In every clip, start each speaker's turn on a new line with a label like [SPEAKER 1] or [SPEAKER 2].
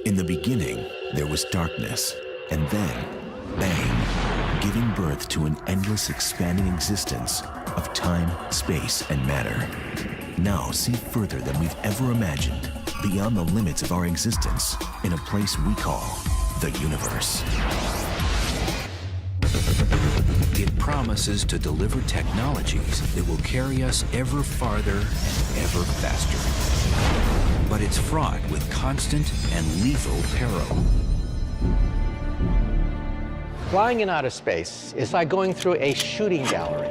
[SPEAKER 1] In the beginning, there was darkness, and then, bang, giving birth to an endless expanding existence of time, space, and matter. Now see further than we've ever imagined, beyond the limits of our existence, in a place we call the universe. It promises to deliver technologies that will carry us ever farther and ever faster. But it's fraught with constant and lethal peril.
[SPEAKER 2] Flying in outer space is like going through a shooting gallery.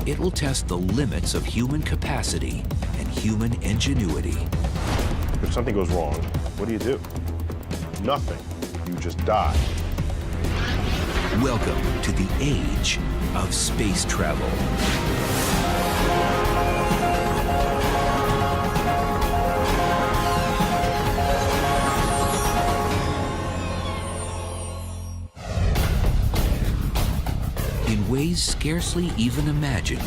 [SPEAKER 1] It will test the limits of human capacity and human ingenuity.
[SPEAKER 3] If something goes wrong, what do? Nothing. You just die.
[SPEAKER 1] Welcome to the age of space travel. In ways scarcely even imagined,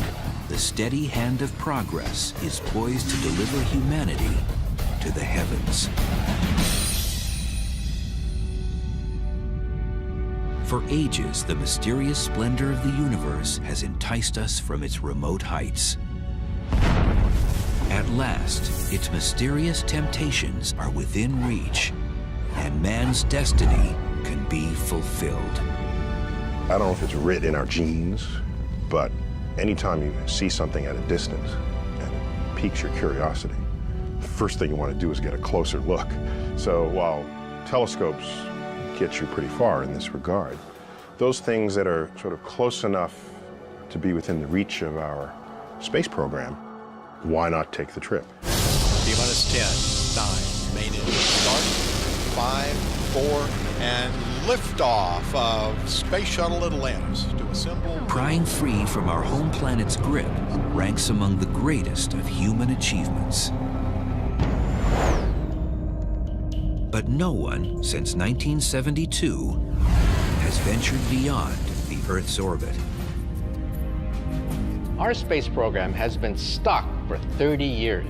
[SPEAKER 1] the steady hand of progress is poised to deliver humanity to the heavens. For ages, the mysterious splendor of the universe has enticed us from its remote heights. At last, its mysterious temptations are within reach, and man's destiny can be fulfilled.
[SPEAKER 3] I don't know if it's written in our genes, but anytime you see something at a distance and it piques your curiosity, the first thing you want to do is get a closer look. So while telescopes get you pretty far in this regard, those things that are sort of close enough to be within the reach of our space program, why not take the trip?
[SPEAKER 4] T-minus 10, 9, main engine start, 5, 4, and liftoff of Space Shuttle Atlantis to assemble.
[SPEAKER 1] Prying free from our home planet's grip ranks among the greatest of human achievements. But no one, since 1972, has ventured beyond the Earth's orbit.
[SPEAKER 2] Our space program has been stuck for 30 years.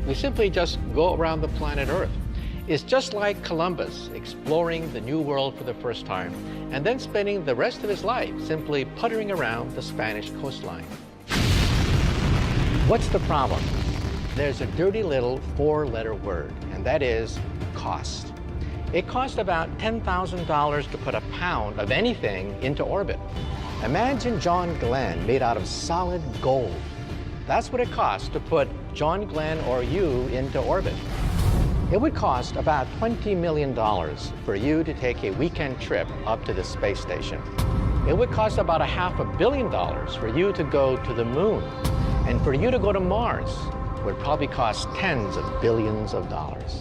[SPEAKER 2] We simply just go around the planet Earth. It's just like Columbus exploring the New World for the first time and then spending the rest of his life simply puttering around the Spanish coastline. What's the problem? There's a dirty little four-letter word, and that is cost. It costs about $10,000 to put a pound of anything into orbit. Imagine John Glenn made out of solid gold. That's what it costs to put John Glenn or you into orbit. It would cost about $20 million for you to take a weekend trip up to the space station. It would cost about $500 million for you to go to the moon. And for you to go to Mars would probably cost tens of billions of dollars.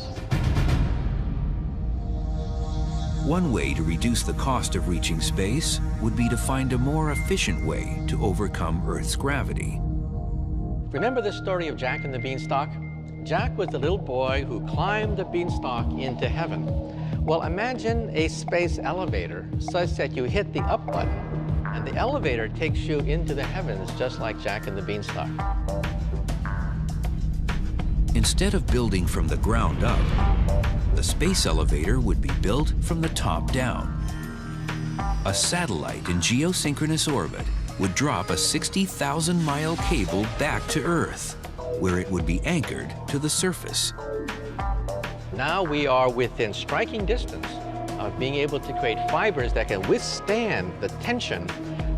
[SPEAKER 1] One way to reduce the cost of reaching space would be to find a more efficient way to overcome Earth's gravity.
[SPEAKER 2] Remember the story of Jack and the Beanstalk? Jack was the little boy who climbed the beanstalk into heaven. Well, imagine a space elevator such that you hit the up button and the elevator takes you into the heavens just like Jack and the Beanstalk.
[SPEAKER 1] Instead of building from the ground up, the space elevator would be built from the top down. A satellite in geosynchronous orbit would drop a 60,000-mile cable back to Earth, where it would be anchored to the surface.
[SPEAKER 2] Now we are within striking distance of being able to create fibers that can withstand the tension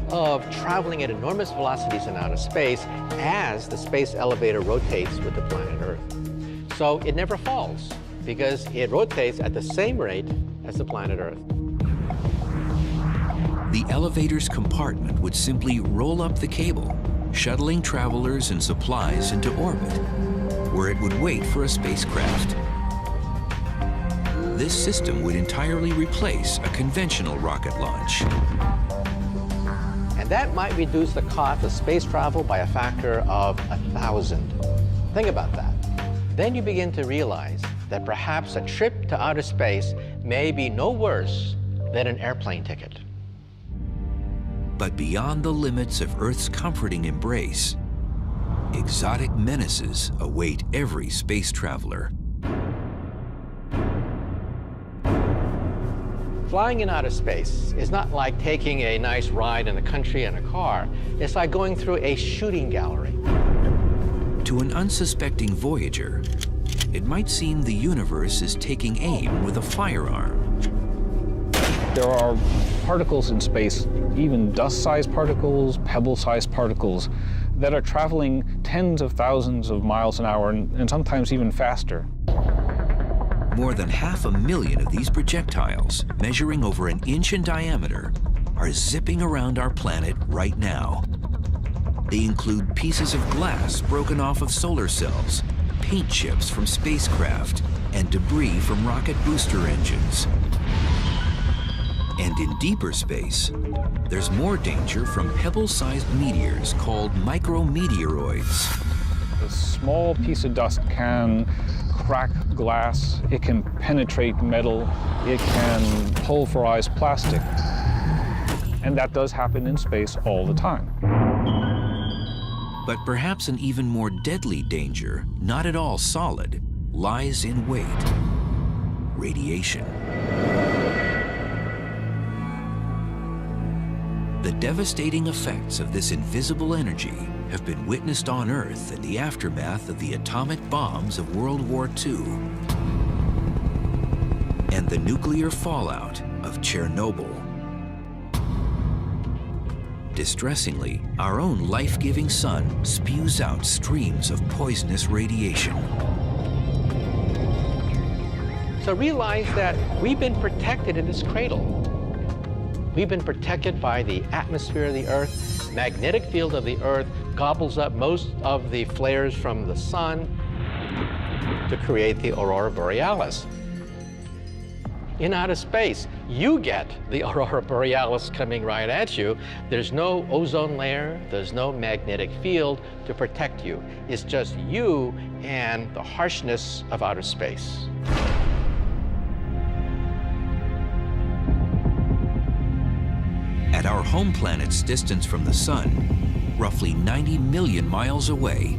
[SPEAKER 2] of traveling at enormous velocities in outer space as the space elevator rotates with the planet Earth. So it never falls because it rotates at the same rate as the planet Earth.
[SPEAKER 1] The elevator's compartment would simply roll up the cable, shuttling travelers and supplies into orbit, where it would wait for a spacecraft. This system would entirely replace a conventional rocket launch.
[SPEAKER 2] And that might reduce the cost of space travel by a factor of 1,000. Think about that. Then you begin to realize that perhaps a trip to outer space may be no worse than an airplane ticket.
[SPEAKER 1] But beyond the limits of Earth's comforting embrace,
[SPEAKER 5] exotic menaces await every space traveler.
[SPEAKER 2] Flying in outer space is not like taking a nice ride in the country in a car. It's like going through a shooting gallery.
[SPEAKER 5] To an unsuspecting voyager, it might seem the universe is taking aim with a firearm.
[SPEAKER 6] There are particles in space, even dust-sized particles, pebble-sized particles, that are traveling tens of thousands of miles an hour and sometimes even faster.
[SPEAKER 5] More than 500,000 of these projectiles, measuring over an inch in diameter, are zipping around our planet right now. They include pieces of glass broken off of solar cells, paint chips from spacecraft, and debris from rocket booster engines. And in deeper space, there's more danger from pebble-sized meteors called micrometeoroids.
[SPEAKER 6] A small piece of dust can crack glass, it can penetrate metal, it can pulverize plastic. And that does happen in space all the time.
[SPEAKER 5] But perhaps an even more deadly danger, not at all solid, lies in wait: radiation. The devastating effects of this invisible energy have been witnessed on Earth in the aftermath of the atomic bombs of World War II and the nuclear fallout of Chernobyl. Distressingly, our own life-giving sun spews out streams of poisonous radiation.
[SPEAKER 2] So realize that we've been protected in this cradle. We've been protected by the atmosphere of the Earth. Magnetic field of the Earth gobbles up most of the flares from the sun to create the aurora borealis. In outer space, you get the aurora borealis coming right at you. There's no ozone layer, there's no magnetic field to protect you. It's just you and the harshness of outer space.
[SPEAKER 5] At our home planet's distance from the sun, roughly 90 million miles away,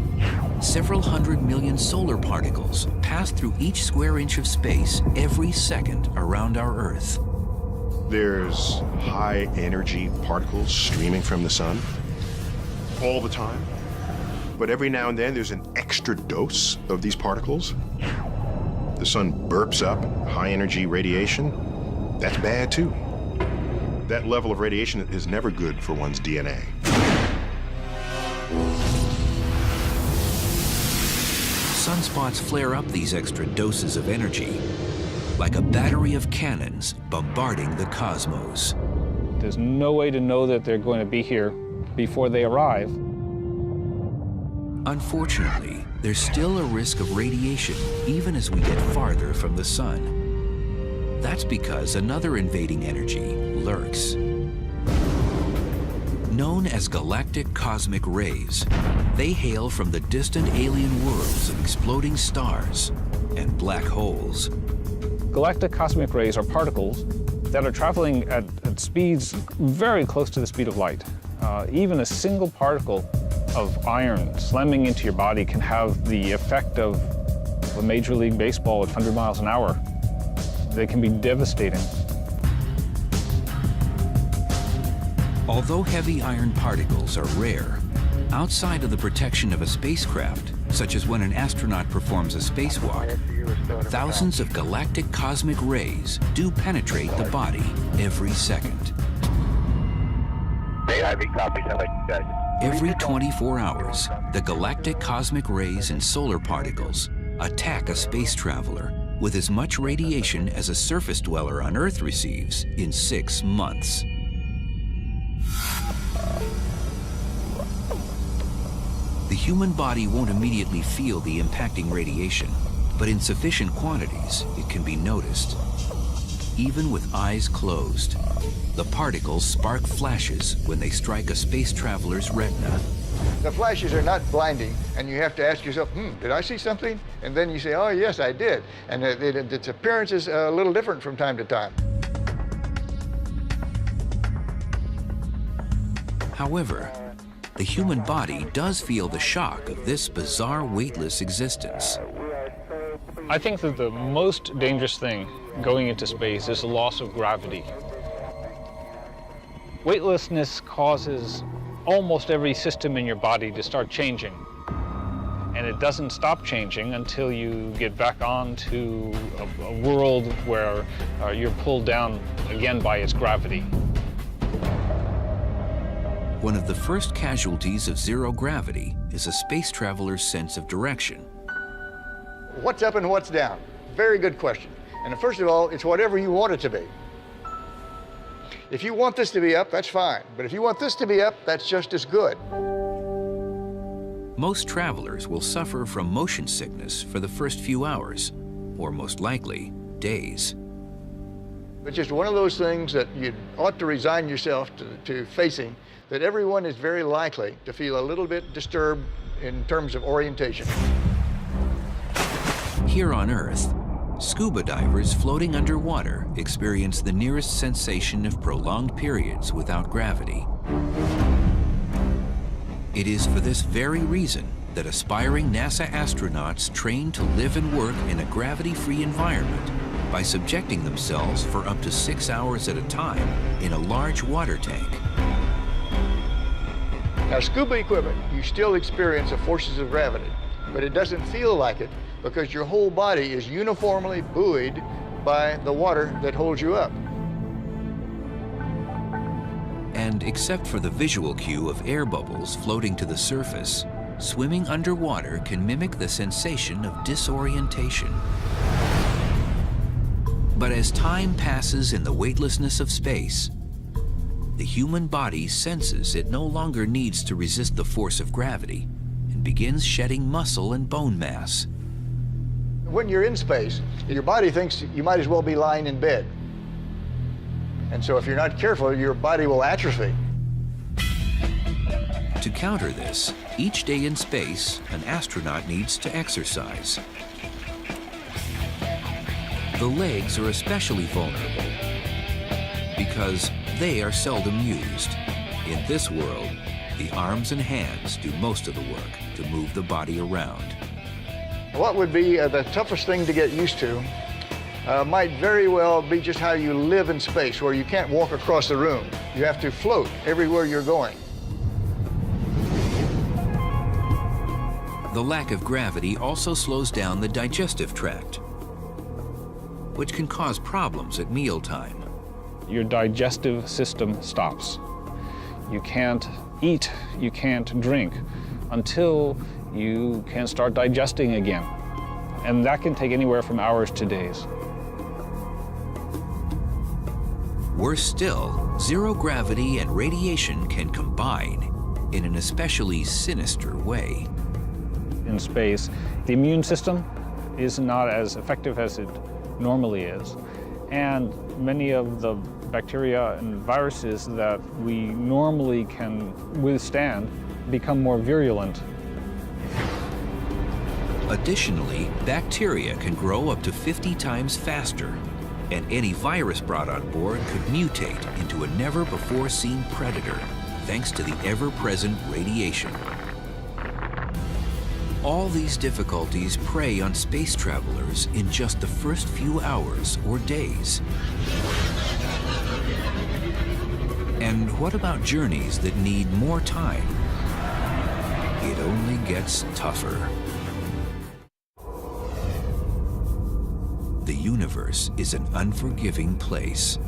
[SPEAKER 5] several hundred million solar particles pass through each square inch of space every second around our Earth.
[SPEAKER 3] There's high energy particles streaming from the sun all the time. But every now and then there's an extra dose of these particles. The sun burps up high energy radiation. That's bad too. That level of radiation is never good for one's DNA.
[SPEAKER 5] Sunspots flare up these extra doses of energy, like a battery of cannons bombarding the cosmos.
[SPEAKER 6] There's no way to know that they're going to be here before they arrive.
[SPEAKER 5] Unfortunately, there's still a risk of radiation even as we get farther from the sun. That's because another invading energy lurks. Known as galactic cosmic rays, they hail from the distant alien worlds of exploding stars and black holes.
[SPEAKER 6] Galactic cosmic rays are particles that are traveling at speeds very close to the speed of light. Even a single particle of iron slamming into your body can have the effect of a Major League Baseball at 100 miles an hour. They can be devastating.
[SPEAKER 5] Although heavy iron particles are rare, outside of the protection of a spacecraft, such as when an astronaut performs a spacewalk, thousands of galactic cosmic rays do penetrate the body every second. Every 24 hours, the galactic cosmic rays and solar particles attack a space traveler with as much radiation as a surface dweller on Earth receives in 6 months. The human body won't immediately feel the impacting radiation, but in sufficient quantities, it can be noticed. Even with eyes closed, the particles spark flashes when they strike a space traveler's retina.
[SPEAKER 7] The flashes are not blinding, and you have to ask yourself, did I see something? And then you say, oh, yes, I did. And its appearance is a little different from time to time.
[SPEAKER 5] However, the human body does feel the shock of this bizarre weightless existence.
[SPEAKER 6] I think that the most dangerous thing going into space is the loss of gravity. Weightlessness causes almost every system in your body to start changing. And it doesn't stop changing until you get back onto a world where you're pulled down again by its gravity.
[SPEAKER 5] One of the first casualties of zero gravity is a space traveler's sense of direction.
[SPEAKER 7] What's up and what's down? Very good question. And first of all, it's whatever you want it to be. If you want this to be up, that's fine. But if you want this to be up, that's just as good.
[SPEAKER 5] Most travelers will suffer from motion sickness for the first few hours, or most likely, days.
[SPEAKER 7] It's just one of those things that you ought to resign yourself to facing, that everyone is very likely to feel a little bit disturbed in terms of orientation.
[SPEAKER 5] Here on Earth, scuba divers floating underwater experience the nearest sensation of prolonged periods without gravity. It is for this very reason that aspiring NASA astronauts train to live and work in a gravity-free environment by subjecting themselves for up to 6 hours at a time in a large water tank.
[SPEAKER 7] Now, scuba equipment, you still experience the forces of gravity, but it doesn't feel like it because your whole body is uniformly buoyed by the water that holds you up.
[SPEAKER 5] And except for the visual cue of air bubbles floating to the surface, swimming underwater can mimic the sensation of disorientation. But as time passes in the weightlessness of space, the human body senses it no longer needs to resist the force of gravity and begins shedding muscle and bone mass.
[SPEAKER 7] When you're in space, your body thinks you might as well be lying in bed. And so if you're not careful, your body will atrophy.
[SPEAKER 5] To counter this, each day in space, an astronaut needs to exercise. The legs are especially vulnerable because they are seldom used. In this world, the arms and hands do most of the work to move the body around.
[SPEAKER 7] What would be the toughest thing to get used to might very well be just how you live in space, where you can't walk across the room. You have to float everywhere you're going.
[SPEAKER 5] The lack of gravity also slows down the digestive tract, which can cause problems at mealtime.
[SPEAKER 6] Your digestive system stops. You can't eat, you can't drink until you can start digesting again. And that can take anywhere from hours to days.
[SPEAKER 5] Worse still, zero gravity and radiation can combine in an especially sinister way.
[SPEAKER 6] In space, the immune system is not as effective as it normally is. And many of the bacteria and viruses that we normally can withstand become more virulent.
[SPEAKER 5] Additionally, bacteria can grow up to 50 times faster, and any virus brought on board could mutate into a never-before-seen predator, thanks to the ever-present radiation. All these difficulties prey on space travelers in just the first few hours or days. And what about journeys that need more time? It only gets tougher. The universe is an unforgiving place.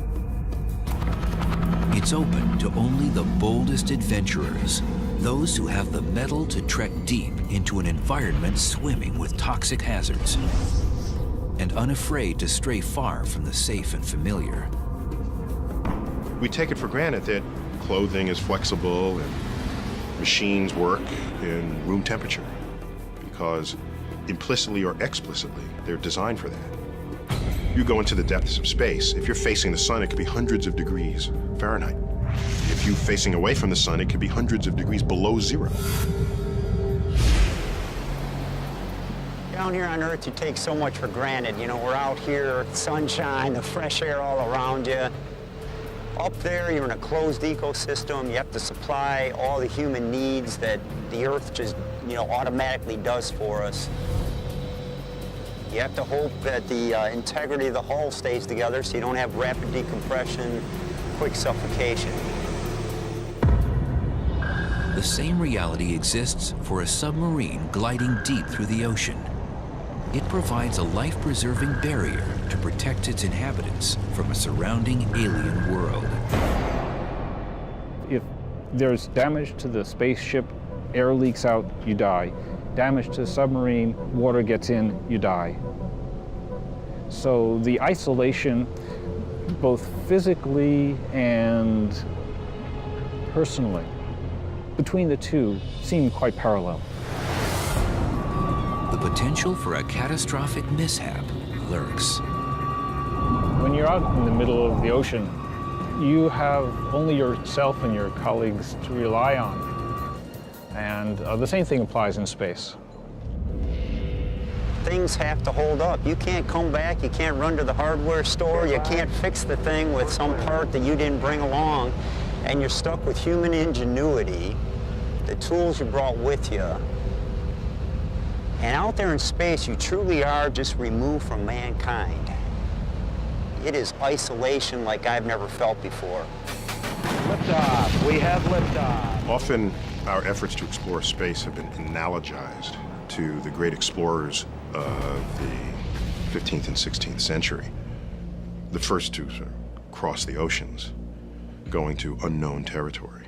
[SPEAKER 5] It's open to only the boldest adventurers, those who have the mettle to trek deep into an environment swimming with toxic hazards, and unafraid to stray far from the safe and familiar.
[SPEAKER 3] We take it for granted that clothing is flexible and machines work in room temperature because implicitly or explicitly, they're designed for that. You go into the depths of space, if you're facing the sun, it could be hundreds of degrees Fahrenheit. If you're facing away from the sun, it could be hundreds of degrees below zero.
[SPEAKER 8] Down here on Earth, you take so much for granted. You know, we're out here, sunshine, the fresh air all around you. Up there, you're in a closed ecosystem. You have to supply all the human needs that the Earth just, automatically does for us. You have to hope that the integrity of the hull stays together so you don't have rapid decompression, quick suffocation.
[SPEAKER 5] The same reality exists for a submarine gliding deep through the ocean. It provides a life-preserving barrier to protect its inhabitants from a surrounding alien world.
[SPEAKER 6] If there's damage to the spaceship, air leaks out, you die. Damage to the submarine, water gets in, you die. So the isolation, both physically and personally, between the two seem quite parallel.
[SPEAKER 5] The potential for a catastrophic mishap lurks.
[SPEAKER 6] When you're out in the middle of the ocean, you have only yourself and your colleagues to rely on. And the same thing applies in space.
[SPEAKER 8] Things have to hold up. You can't come back, you can't run to the hardware store, you can't fix the thing with some part that you didn't bring along, and you're stuck with human ingenuity, the tools you brought with you. And out there in space, you truly are just removed from mankind. It is isolation like I've never felt before.
[SPEAKER 2] Liftoff. We have liftoff.
[SPEAKER 3] Often, our efforts to explore space have been analogized to the great explorers of the 15th and 16th century. The first to sort of cross the oceans, going to unknown territory,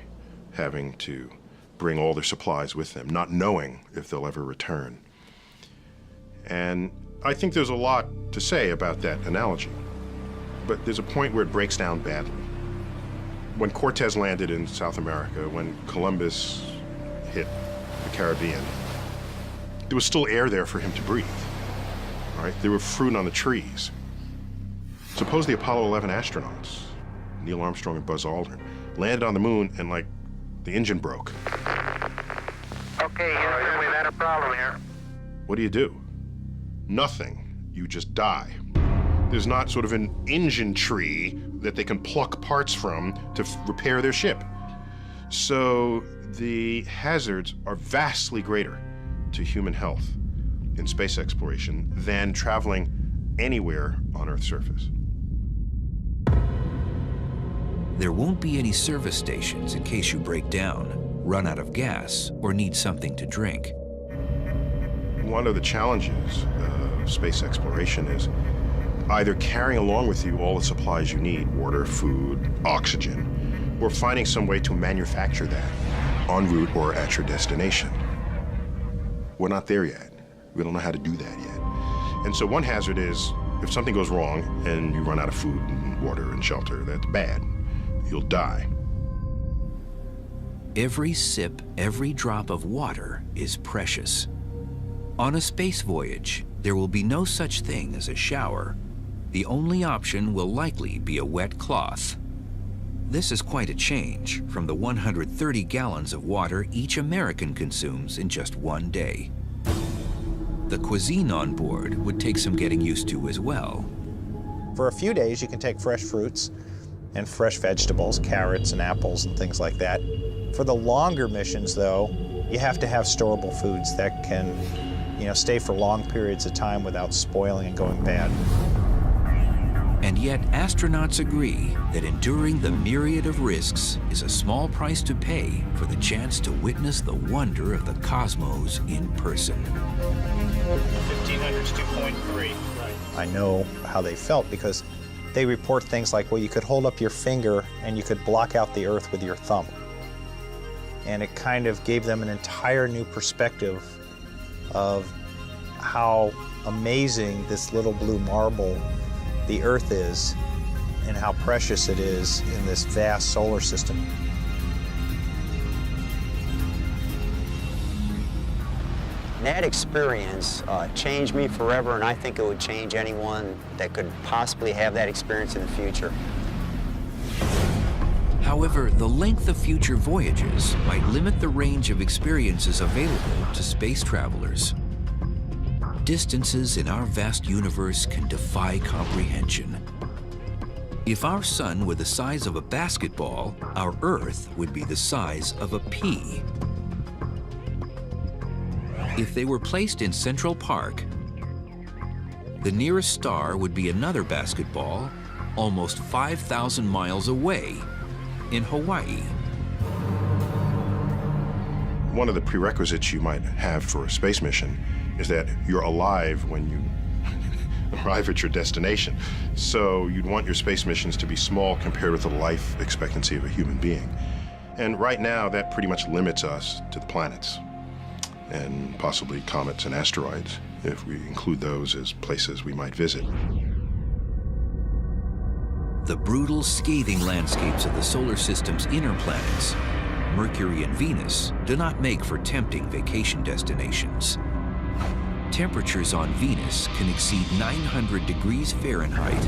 [SPEAKER 3] having to bring all their supplies with them, not knowing if they'll ever return. And I think there's a lot to say about that analogy, but there's a point where it breaks down badly. When Cortez landed in South America, when Columbus hit the Caribbean, there was still air there for him to breathe, all right? There were fruit on the trees. Suppose the Apollo 11 astronauts, Neil Armstrong and Buzz Aldrin, landed on the moon and, like, the engine broke.
[SPEAKER 9] Okay, Houston, we've had a problem here.
[SPEAKER 3] What do? Nothing. You just die. There's not sort of an engine tree that they can pluck parts from to repair their ship. So the hazards are vastly greater to human health in space exploration than traveling anywhere on Earth's surface.
[SPEAKER 5] There won't be any service stations in case you break down, run out of gas, or need something to drink.
[SPEAKER 3] One of the challenges of space exploration is either carrying along with you all the supplies you need, water, food, oxygen, or finding some way to manufacture that en route or at your destination. We're not there yet. We don't know how to do that yet. And so one hazard is if something goes wrong and you run out of food and water and shelter, that's bad. You'll die.
[SPEAKER 5] Every sip, every drop of water is precious. On a space voyage, there will be no such thing as a shower. The only option will likely be a wet cloth. This is quite a change from the 130 gallons of water each American consumes in just one day. The cuisine on board would take some getting used to as well.
[SPEAKER 10] For a few days, you can take fresh fruits and fresh vegetables, carrots and apples and things like that. For the longer missions, though, you have to have storable foods that can, stay for long periods of time without spoiling and going bad.
[SPEAKER 5] And yet, astronauts agree that enduring the myriad of risks is a small price to pay for the chance to witness the wonder of the cosmos in person.
[SPEAKER 10] 1500's 2.3. I know how they felt because they report things like, well, you could hold up your finger and you could block out the Earth with your thumb. And it kind of gave them an entire new perspective of how amazing this little blue marble the Earth is and how precious it is in this vast solar system.
[SPEAKER 8] That experience changed me forever, and I think it would change anyone that could possibly have that experience in the future.
[SPEAKER 5] However, the length of future voyages might limit the range of experiences available to space travelers. Distances in our vast universe can defy comprehension. If our sun were the size of a basketball, our Earth would be the size of a pea. If they were placed in Central Park, the nearest star would be another basketball almost 5,000 miles away in Hawaii.
[SPEAKER 3] One of the prerequisites you might have for a space mission is that you're alive when you arrive at your destination. So you'd want your space missions to be small compared with the life expectancy of a human being. And right now, that pretty much limits us to the planets and possibly comets and asteroids, if we include those as places we might visit.
[SPEAKER 5] The brutal, scathing landscapes of the solar system's inner planets, Mercury and Venus, do not make for tempting vacation destinations. Temperatures on Venus can exceed 900 degrees Fahrenheit,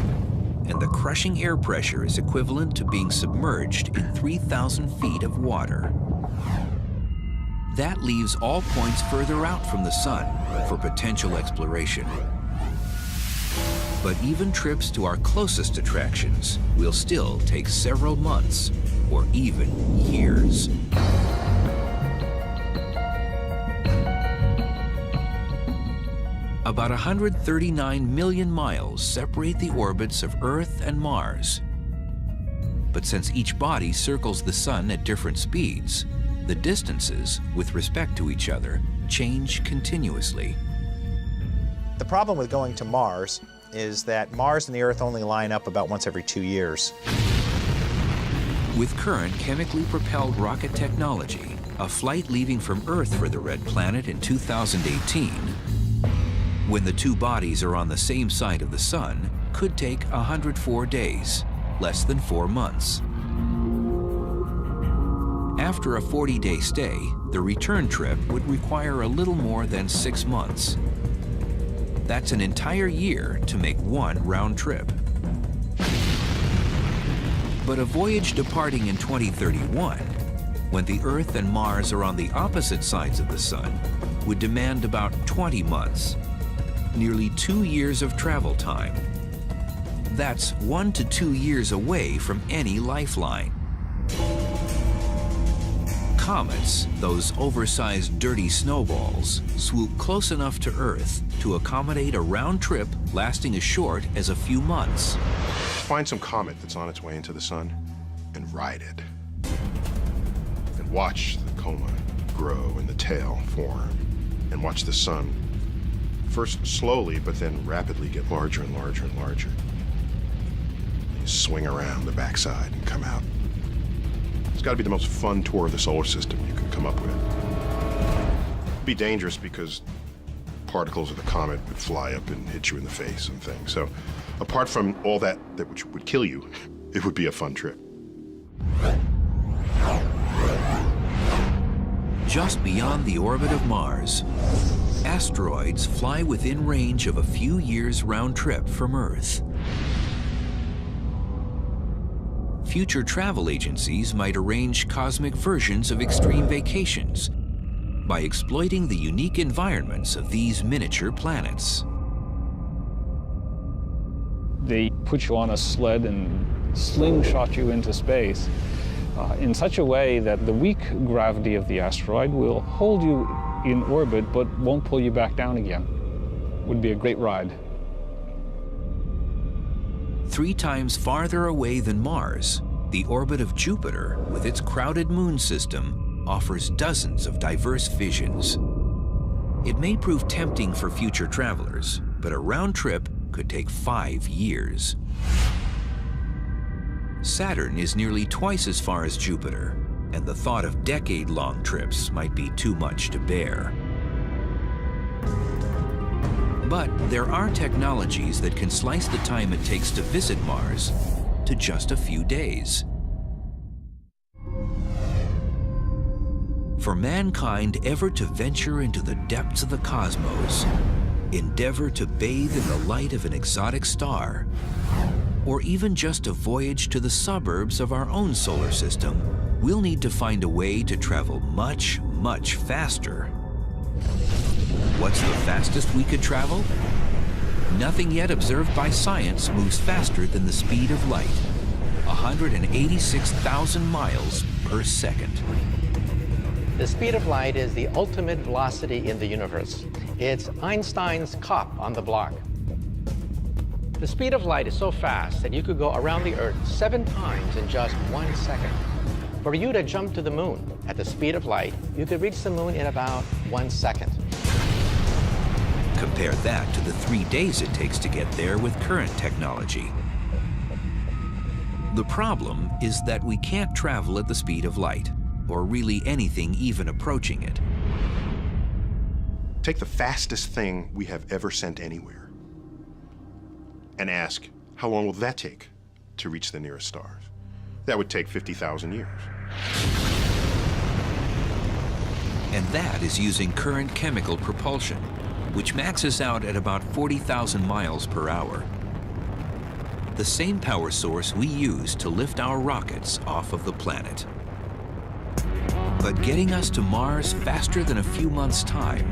[SPEAKER 5] and the crushing air pressure is equivalent to being submerged in 3,000 feet of water. That leaves all points further out from the sun for potential exploration. But even trips to our closest attractions will still take several months or even years. About 139 million miles separate the orbits of Earth and Mars. But since each body circles the sun at different speeds, the distances with respect to each other change continuously.
[SPEAKER 10] The problem with going to Mars is that Mars and the Earth only line up about once every 2 years.
[SPEAKER 5] With current chemically propelled rocket technology, a flight leaving from Earth for the Red Planet in 2018, when the two bodies are on the same side of the sun, could take 104 days, less than 4 months. After a 40-day stay, the return trip would require a little more than 6 months. That's an entire year to make one round trip. But a voyage departing in 2031, when the Earth and Mars are on the opposite sides of the sun, would demand about 20 months, nearly 2 years of travel time. That's 1 to 2 years away from any lifeline. Comets, those oversized dirty snowballs, swoop close enough to Earth to accommodate a round trip lasting as short as a few months.
[SPEAKER 3] Find some comet that's on its way into the sun and ride it. And watch the coma grow and the tail form. And watch the sun first slowly, but then rapidly get larger and larger and larger. You swing around the backside and come out. It's got to be the most fun tour of the solar system you can come up with. It'd be dangerous because particles of the comet would fly up and hit you in the face and things. So apart from all that which would kill you, it would be a fun trip.
[SPEAKER 5] Just beyond the orbit of Mars, asteroids fly within range of a few years round trip from Earth. Future travel agencies might arrange cosmic versions of extreme vacations by exploiting the unique environments of these miniature planets.
[SPEAKER 6] They put you on a sled and slingshot you into space in such a way that the weak gravity of the asteroid will hold you in orbit but won't pull you back down again. Would be a great ride.
[SPEAKER 5] 3 times farther away than Mars, the orbit of Jupiter, with its crowded moon system, offers dozens of diverse visions. It may prove tempting for future travelers, but a round trip could take 5 years. Saturn is nearly twice as far as Jupiter, and the thought of decade-long trips might be too much to bear. But there are technologies that can slice the time it takes to visit Mars to just a few days. For mankind ever to venture into the depths of the cosmos, endeavor to bathe in the light of an exotic star, or even just a voyage to the suburbs of our own solar system, we'll need to find a way to travel much, much faster. What's the fastest we could travel? Nothing yet observed by science moves faster than the speed of light, 186,000 miles per second.
[SPEAKER 2] The speed of light is the ultimate velocity in the universe. It's Einstein's cop on the block. The speed of light is so fast that you could go around the Earth 7 times in just 1 second. For you to jump to the moon at the speed of light, you could reach the moon in about 1 second.
[SPEAKER 5] Compare that to the 3 days it takes to get there with current technology. The problem is that we can't travel at the speed of light, or really anything even approaching it.
[SPEAKER 3] Take the fastest thing we have ever sent anywhere and ask, how long will that take to reach the nearest stars? That would take 50,000 years.
[SPEAKER 5] And that is using current chemical propulsion, which maxes out at about 40,000 miles per hour. The same power source we use to lift our rockets off of the planet. But getting us to Mars faster than a few months' time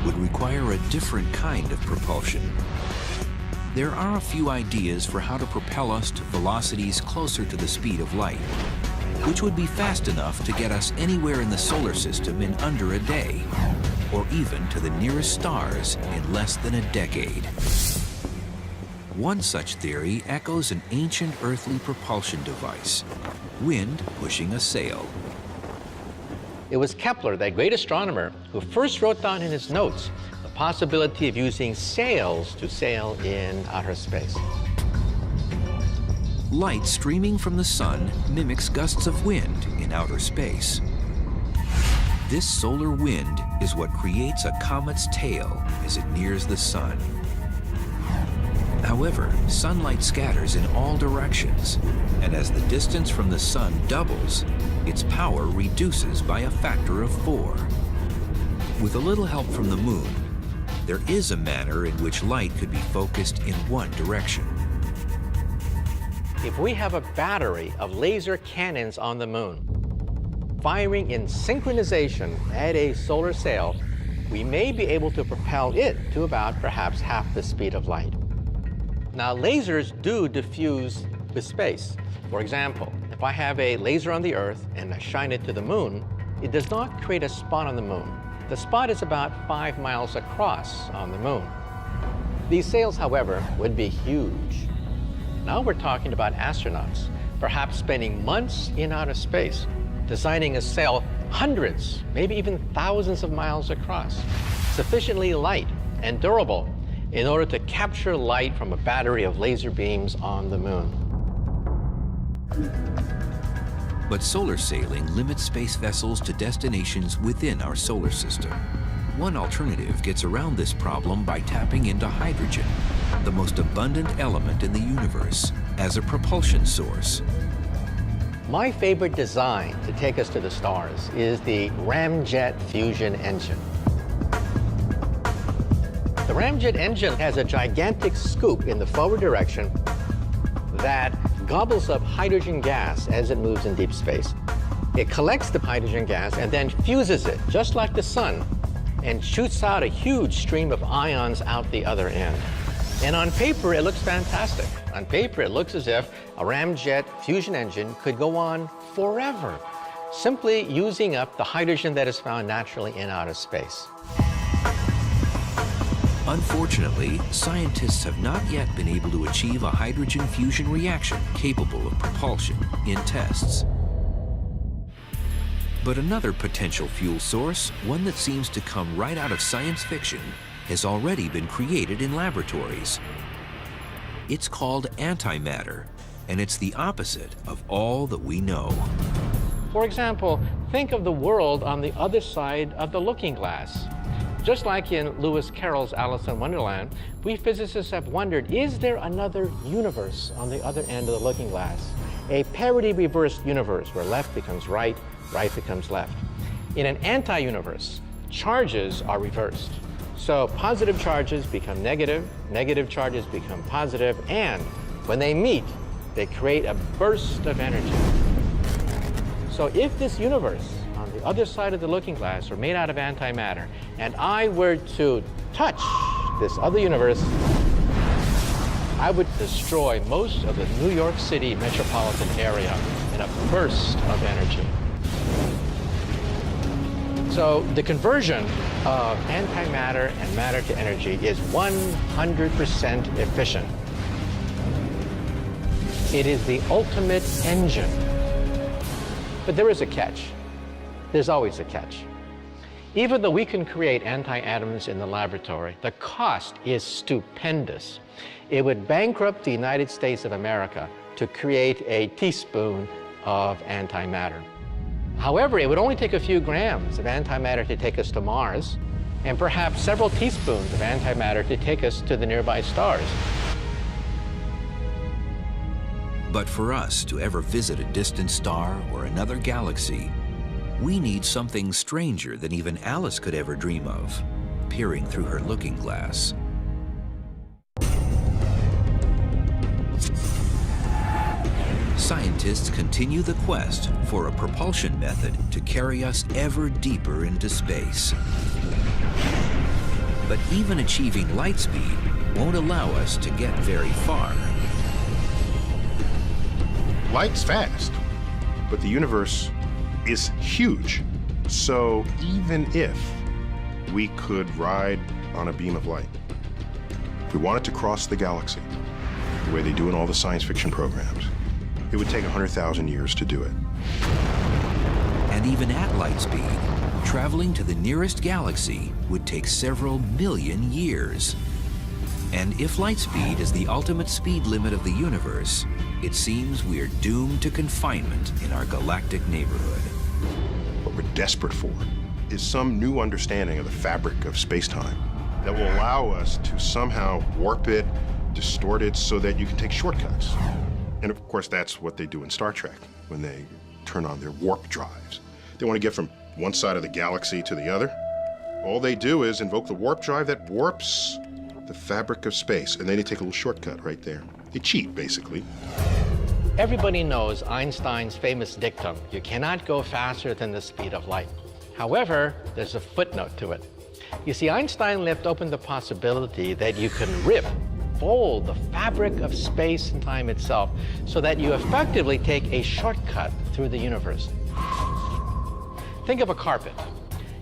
[SPEAKER 5] would require a different kind of propulsion. There are a few ideas for how to propel us to velocities closer to the speed of light, which would be fast enough to get us anywhere in the solar system in under a day, or even to the nearest stars in less than a decade. One such theory echoes an ancient earthly propulsion device, wind pushing a sail.
[SPEAKER 2] It was Kepler, that great astronomer, who first wrote down in his notes the possibility of using sails to sail in outer space.
[SPEAKER 5] Light streaming from the sun mimics gusts of wind in outer space. This solar wind is what creates a comet's tail as it nears the sun. However, sunlight scatters in all directions, and as the distance from the sun doubles, its power reduces by a factor of 4. With a little help from the moon, there is a manner in which light could be focused in one direction.
[SPEAKER 2] If we have a battery of laser cannons on the moon, firing in synchronization at a solar sail, we may be able to propel it to about perhaps half the speed of light. Now, lasers do diffuse with space. For example, if I have a laser on the Earth and I shine it to the moon, it does not create a spot on the moon. The spot is about 5 miles across on the moon. These sails, however, would be huge. Now we're talking about astronauts, perhaps spending months in outer space, designing a sail hundreds, maybe even thousands of miles across, sufficiently light and durable in order to capture light from a battery of laser beams on the moon.
[SPEAKER 5] But solar sailing limits space vessels to destinations within our solar system. One alternative gets around this problem by tapping into hydrogen, the most abundant element in the universe, as a propulsion source.
[SPEAKER 2] My favorite design to take us to the stars is the ramjet fusion engine. The ramjet engine has a gigantic scoop in the forward direction that gobbles up hydrogen gas as it moves in deep space. It collects the hydrogen gas and then fuses it, just like the sun, and shoots out a huge stream of ions out the other end. And on paper, it looks fantastic. On paper, it looks as if a ramjet fusion engine could go on forever, simply using up the hydrogen that is found naturally in outer space.
[SPEAKER 5] Unfortunately, scientists have not yet been able to achieve a hydrogen fusion reaction capable of propulsion in tests. But another potential fuel source, one that seems to come right out of science fiction, has already been created in laboratories. It's called antimatter, and it's the opposite of all that we know.
[SPEAKER 2] For example, think of the world on the other side of the looking glass. Just like in Lewis Carroll's Alice in Wonderland, we physicists have wondered, is there another universe on the other end of the looking glass? A parity-reversed universe where left becomes right, right becomes left. In an anti-universe, charges are reversed. So positive charges become negative, negative charges become positive, and when they meet, they create a burst of energy. So if this universe on the other side of the looking glass were made out of antimatter, and I were to touch this other universe, I would destroy most of the New York City metropolitan area in a burst of energy. So the conversion of antimatter and matter to energy is 100% efficient. It is the ultimate engine. But there is a catch. There's always a catch. Even though we can create anti-atoms in the laboratory, the cost is stupendous. It would bankrupt the United States of America to create a teaspoon of antimatter. However, it would only take a few grams of antimatter to take us to Mars, and perhaps several teaspoons of antimatter to take us to the nearby stars.
[SPEAKER 5] But for us to ever visit a distant star or another galaxy, we need something stranger than even Alice could ever dream of, peering through her looking glass. Scientists continue the quest for a propulsion method to carry us ever deeper into space. But even achieving light speed won't allow us to get very far.
[SPEAKER 3] Light's fast, but the universe is huge. So even if we could ride on a beam of light, if we wanted to cross the galaxy, the way they do in all the science fiction programs, it would take 100,000 years to do it.
[SPEAKER 5] And even at light speed, traveling to the nearest galaxy would take several million years. And if light speed is the ultimate speed limit of the universe, it seems we're doomed to confinement in our galactic neighborhood.
[SPEAKER 3] What we're desperate for is some new understanding of the fabric of space-time that will allow us to somehow warp it, distort it, so that you can take shortcuts. And of course, that's what they do in Star Trek when they turn on their warp drives. They want to get from one side of the galaxy to the other. All they do is invoke the warp drive that warps the fabric of space, and then they take a little shortcut right there. They cheat, basically.
[SPEAKER 2] Everybody knows Einstein's famous dictum, you cannot go faster than the speed of light. However, there's a footnote to it. You see, Einstein left open the possibility that you can fold the fabric of space and time itself so that you effectively take a shortcut through the universe. Think of a carpet.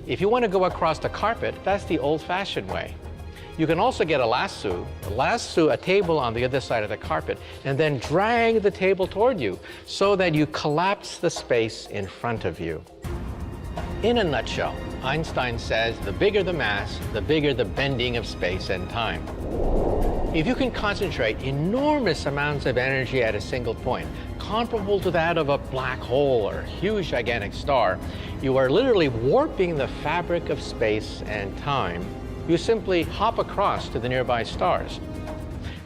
[SPEAKER 2] If you want to go across the carpet, that's the old-fashioned way. You can also get a lasso a table on the other side of the carpet, and then drag the table toward you so that you collapse the space in front of you. In a nutshell, Einstein says the bigger the mass, the bigger the bending of space and time. If you can concentrate enormous amounts of energy at a single point, comparable to that of a black hole or a huge gigantic star, you are literally warping the fabric of space and time. You simply hop across to the nearby stars.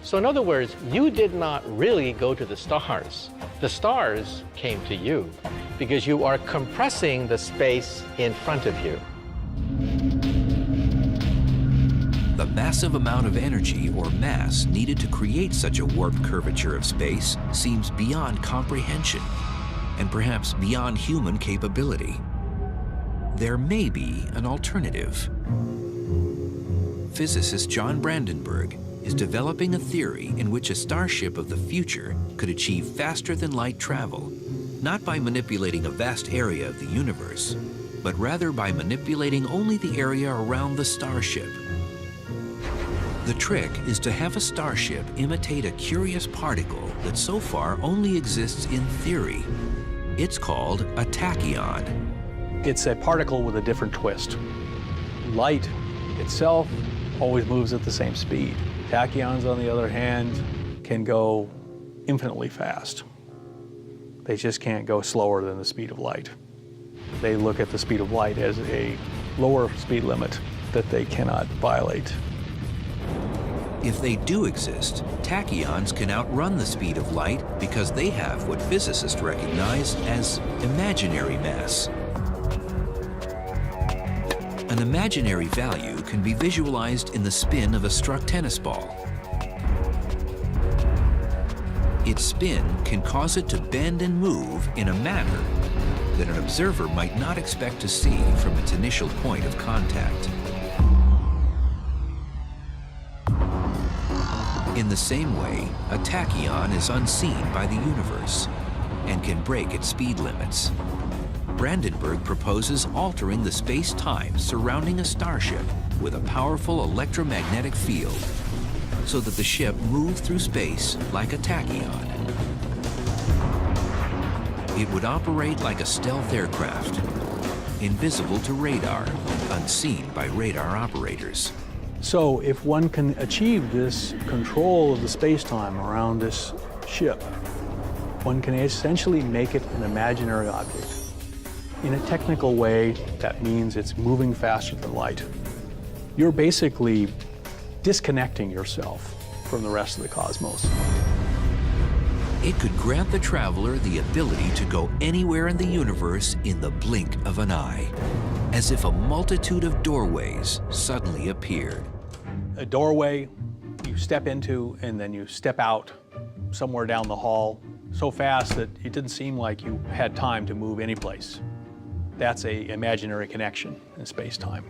[SPEAKER 2] So in other words, you did not really go to the stars. The stars came to you because you are compressing the space in front of you.
[SPEAKER 5] The massive amount of energy or mass needed to create such a warped curvature of space seems beyond comprehension and perhaps beyond human capability. There may be an alternative. Physicist John Brandenburg is developing a theory in which a starship of the future could achieve faster-than-light travel, not by manipulating a vast area of the universe, but rather by manipulating only the area around the starship. The trick is to have a starship imitate a curious particle that so far only exists in theory. It's called a tachyon.
[SPEAKER 11] It's a particle with a different twist. Light itself always moves at the same speed. Tachyons, on the other hand, can go infinitely fast. They just can't go slower than the speed of light. They look at the speed of light as a lower speed limit that they cannot violate.
[SPEAKER 5] If they do exist, tachyons can outrun the speed of light because they have what physicists recognize as imaginary mass. An imaginary value can be visualized in the spin of a struck tennis ball. Its spin can cause it to bend and move in a manner that an observer might not expect to see from its initial point of contact. In the same way, a tachyon is unseen by the universe and can break its speed limits. Brandenburg proposes altering the space-time surrounding a starship with a powerful electromagnetic field so that the ship moves through space like a tachyon. It would operate like a stealth aircraft, invisible to radar, unseen by radar operators.
[SPEAKER 11] So if one can achieve this control of the space-time around this ship, one can essentially make it an imaginary object. In a technical way, that means it's moving faster than light. You're basically disconnecting yourself from the rest of the cosmos.
[SPEAKER 5] It could grant the traveler the ability to go anywhere in the universe in the blink of an eye, as if a multitude of doorways suddenly appeared.
[SPEAKER 11] A doorway you step into and then you step out somewhere down the hall so fast that it didn't seem like you had time to move any place. That's an imaginary connection in space-time.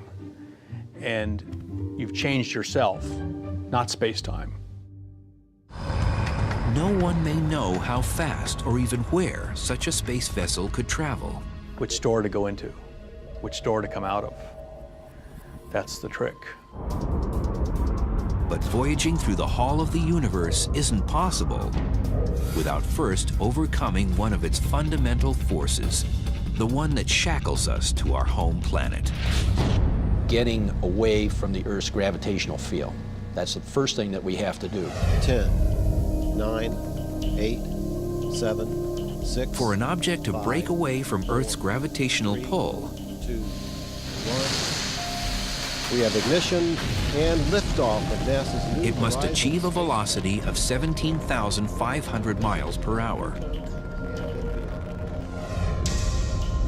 [SPEAKER 11] And you've changed yourself, not space-time.
[SPEAKER 5] No one may know how fast or even where such a space vessel could travel.
[SPEAKER 11] Which door to go into, which door to come out of. That's the trick.
[SPEAKER 5] But voyaging through the Hall of the Universe isn't possible without first overcoming one of its fundamental forces, the one that shackles us to our home planet.
[SPEAKER 12] Getting away from the Earth's gravitational field. That's the first thing that we have to do.
[SPEAKER 13] 10, 9, 8, 7, 6.
[SPEAKER 5] For an object to
[SPEAKER 13] 5,
[SPEAKER 5] break away from Earth's gravitational
[SPEAKER 13] 3,
[SPEAKER 5] pull,
[SPEAKER 13] 2, 1. We have ignition and liftoff of NASA's New
[SPEAKER 5] it must
[SPEAKER 13] Horizons
[SPEAKER 5] achieve a velocity of 17,500 miles per hour.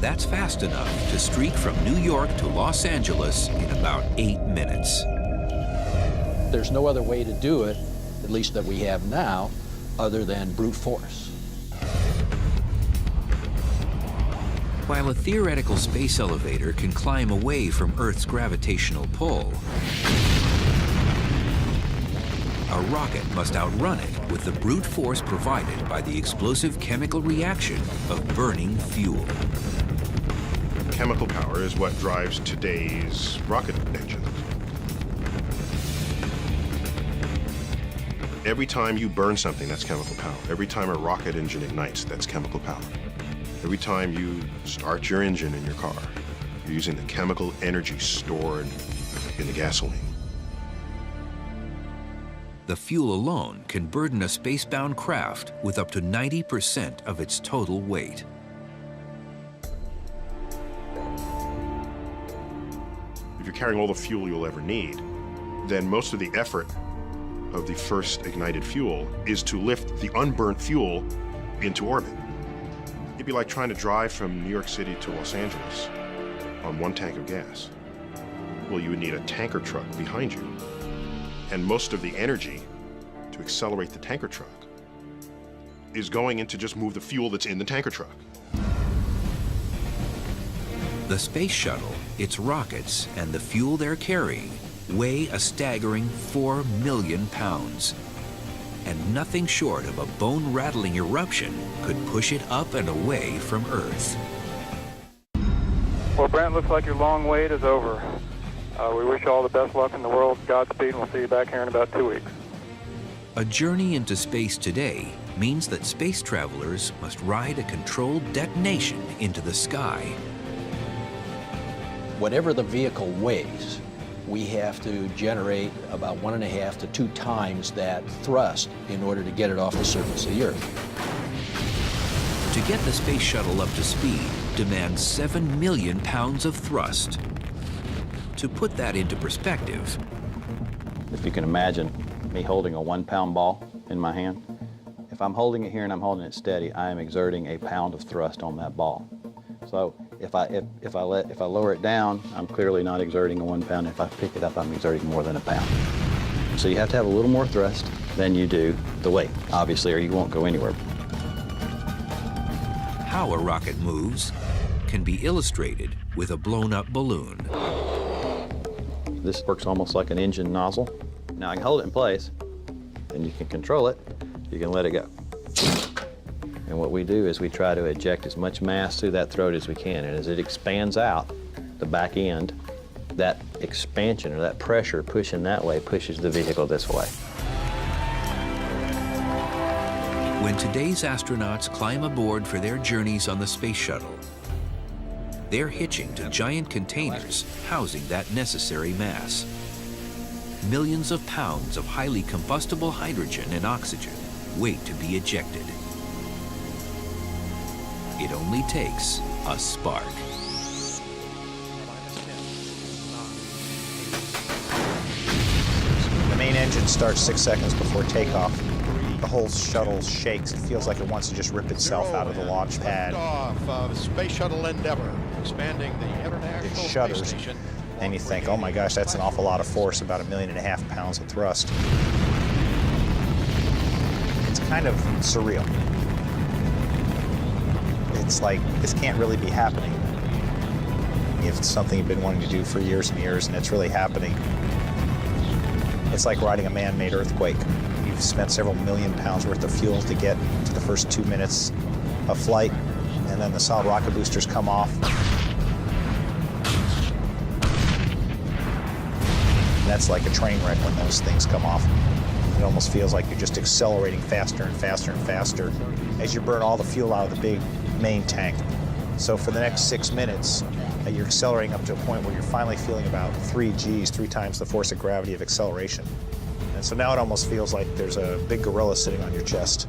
[SPEAKER 5] That's fast enough to streak from New York to Los Angeles in about 8 minutes.
[SPEAKER 12] There's no other way to do it, at least that we have now, other than brute force.
[SPEAKER 5] While a theoretical space elevator can climb away from Earth's gravitational pull, a rocket must outrun it with the brute force provided by the explosive chemical reaction of burning fuel.
[SPEAKER 3] Chemical power is what drives today's rocket engines. Every time you burn something, that's chemical power. Every time a rocket engine ignites, that's chemical power. Every time you start your engine in your car, you're using the chemical energy stored in the gasoline.
[SPEAKER 5] The fuel alone can burden a spacebound craft with up to 90% of its total weight.
[SPEAKER 3] If you're carrying all the fuel you'll ever need, then most of the effort of the first ignited fuel is to lift the unburnt fuel into orbit. It'd be like trying to drive from New York City to Los Angeles on one tank of gas. Well, you would need a tanker truck behind you. And most of the energy to accelerate the tanker truck is going into just move the fuel that's in the tanker truck.
[SPEAKER 5] The space shuttle, its rockets, and the fuel they're carrying weigh a staggering 4 million pounds. And nothing short of a bone-rattling eruption could push it up and away from Earth.
[SPEAKER 14] Well, Brent, looks like your long wait is over. We wish you all the best luck in the world. Godspeed, and we'll see you back here in about 2 weeks.
[SPEAKER 5] A journey into space today means that space travelers must ride a controlled detonation into the sky.
[SPEAKER 12] Whatever the vehicle weighs, we have to generate about 1.5 to 2 times that thrust in order to get it off the surface of the Earth.
[SPEAKER 5] To get the space shuttle up to speed demands 7 million pounds of thrust. To put that into perspective,
[SPEAKER 15] if you can imagine me holding a 1-pound ball in my hand, if I'm holding it here and I'm holding it steady, I am exerting a pound of thrust on that ball. So if I lower it down, I'm clearly not exerting a 1 pound. If I pick it up, I'm exerting more than a pound. So you have to have a little more thrust than you do the weight, obviously, or you won't go anywhere.
[SPEAKER 5] How a rocket moves can be illustrated with a blown-up balloon.
[SPEAKER 15] This works almost like an engine nozzle. Now I can hold it in place, and you can control it, you can let it go. And what we do is we try to eject as much mass through that throat as we can, and as it expands out, the back end, that expansion or that pressure pushing that way pushes the vehicle this way.
[SPEAKER 5] When today's astronauts climb aboard for their journeys on the space shuttle, they're hitching to giant containers housing that necessary mass. Millions of pounds of highly combustible hydrogen and oxygen wait to be ejected. It only takes a spark.
[SPEAKER 10] The main engine starts 6 seconds before takeoff. The whole shuttle shakes. It feels like it wants to just rip itself out of the launch pad.
[SPEAKER 4] Liftoff of Space Shuttle Endeavour, expanding the International
[SPEAKER 10] It
[SPEAKER 4] Space
[SPEAKER 10] shudders,
[SPEAKER 4] Station.
[SPEAKER 10] and you think, oh my gosh, that's an awful lot of force, about 1.5 million pounds of thrust. It's kind of surreal. It's like, this can't really be happening. It's something you've been wanting to do for years and years, and it's really happening. It's like riding a man-made earthquake. You've spent several million pounds worth of fuel to get to the first 2 minutes of flight, and then the solid rocket boosters come off. That's like a train wreck when those things come off. It almost feels like you're just accelerating faster and faster and faster as you burn all the fuel out of the big main tank. So for the next 6 minutes, you're accelerating up to a point where you're finally feeling about 3 Gs, 3 times the force of gravity of acceleration. And so now it almost feels like there's a big gorilla sitting on your chest.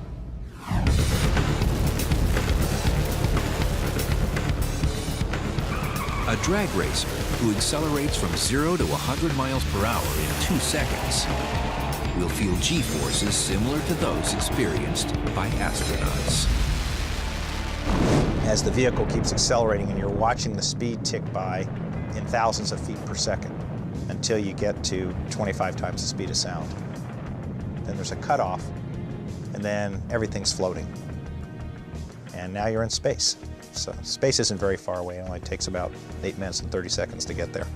[SPEAKER 5] A drag racer who accelerates from 0 to 100 miles per hour in 2 seconds will feel G-forces similar to those experienced by astronauts.
[SPEAKER 10] As the vehicle keeps accelerating and you're watching the speed tick by in thousands of feet per second until you get to 25 times the speed of sound. Then there's a cutoff, and then everything's floating. And now you're in space. So space isn't very far away. It only takes about 8 minutes and 30 seconds to get there.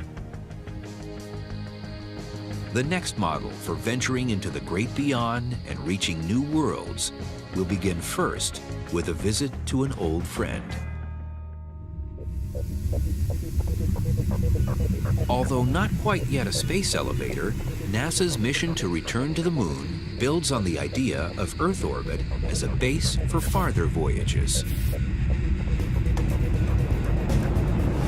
[SPEAKER 5] The next model for venturing into the great beyond and reaching new worlds will begin first with a visit to an old friend. Although not quite yet a space elevator, NASA's mission to return to the moon builds on the idea of Earth orbit as a base for farther voyages.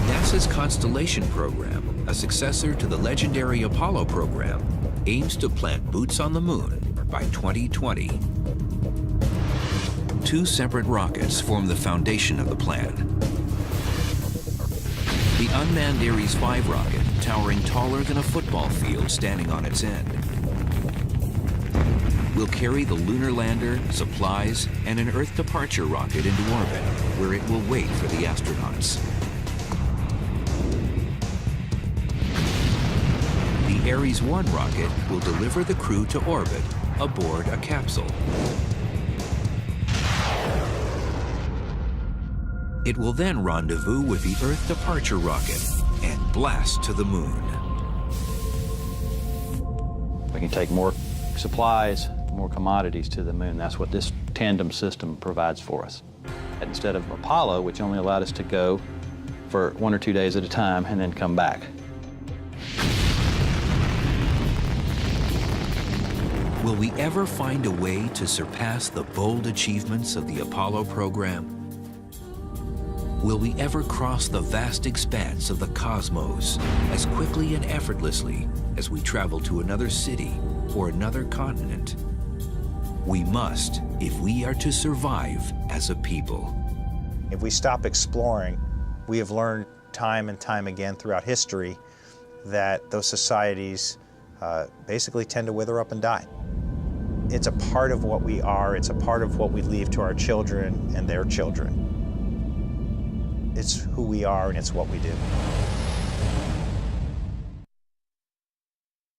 [SPEAKER 5] NASA's Constellation program, a successor to the legendary Apollo program, aims to plant boots on the moon by 2020. 2 separate rockets form the foundation of the plan. The unmanned Ares 5 rocket, towering taller than a football field standing on its end, will carry the lunar lander, supplies, and an Earth departure rocket into orbit, where it will wait for the astronauts. The Ares 1 rocket will deliver the crew to orbit aboard a capsule. It will then rendezvous with the Earth departure rocket and blast to the moon.
[SPEAKER 15] We can take more supplies, more commodities to the moon. That's what this tandem system provides for us. Instead of Apollo, which only allowed us to go for 1 or 2 days at a time and then come back.
[SPEAKER 5] Will we ever find a way to surpass the bold achievements of the Apollo program? Will we ever cross the vast expanse of the cosmos as quickly and effortlessly as we travel to another city or another continent? We must if we are to survive as a people.
[SPEAKER 10] If we stop exploring, we have learned time and time again throughout history that those societies basically tend to wither up and die. It's a part of what we are. It's a part of what we leave to our children and their children. It's who we are and it's what we do.